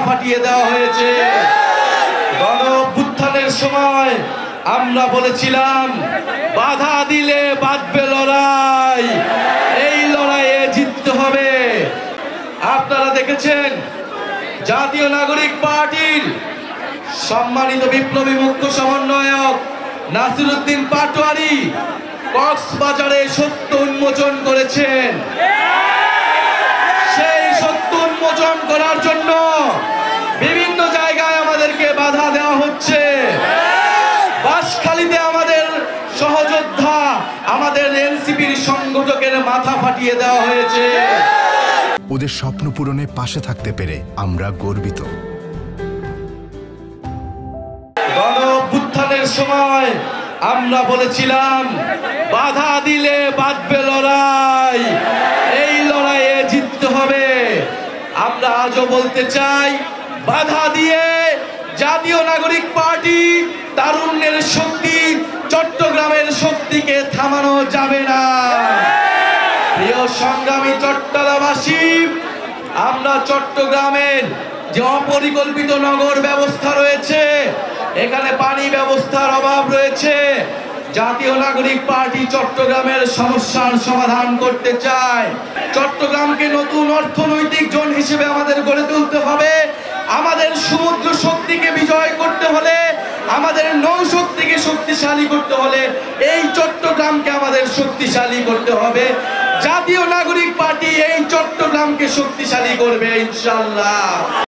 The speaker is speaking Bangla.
ফাটিয়ে দেওয়া হয়েছে। গণ অভ্যুত্থানের সময় আমরা বলেছিলাম বাধা দিলে বাঁধবে লড়াই, এই লড়াইয়ে জিততে হবে। আপনারা দেখেছেন জাতীয় নাগরিক পার্টির সম্মানিত বিপ্লবী মুখ্য সমন্বয়ক নাসিরউদ্দিন পাটোয়ারি কক্সবাজারে সত্য উন্মোচন করেছেন। সেই সত্য উন্মোচন করার জন্য বিভিন্ন জায়গায় আমাদেরকে বাধা দেওয়া হচ্ছে। বাঁশখালীতে আমাদের সহযোদ্ধা, আমাদের এনসিপির সংগঠকের মাথা ফাটিয়ে দেওয়া হয়েছে। ওদের স্বপ্ন পূরণে পাশে থাকতে পেরে আমরা গর্বিত। গণ অভ্যুত্থানের সময় আমরা বলেছিলাম বাধা দিলে বাঁধবে লড়াই, এই লড়াইয়ে জিততে হবে। আমরা আজও বলতে চাই বাধা দিয়ে জাতীয় নাগরিক পার্টি তারুণ্যের শক্তি, চট্টগ্রামের শক্তিকে থামানো যাবে না। প্রিয় সংগ্রামী চট্টগ্রামবাসী, আমরা চট্টগ্রামের যে অপরিকল্পিত নগর ব্যবস্থা রয়েছে, এখানে পানি ব্যবস্থার অভাব রয়েছে। জাতীয় নাগরিক পার্টি চট্টগ্রামের সমস্যার সমাধান করতে চায়। চট্টগ্রামকে নতুন অর্থনৈতিক জোন হিসেবে আমাদের গড়ে তুলতে হবে। আমাদের সমুদ্র শক্তিকে বিজয় করতে হলে, আমাদের নৌ শক্তিকে শক্তিশালী করতে হলে এই চট্টগ্রামকে আমাদের শক্তিশালী করতে হবে। জাতীয় নাগরিক পার্টি এই চট্টগ্রামকে শক্তিশালী করবে ইনশাআল্লাহ।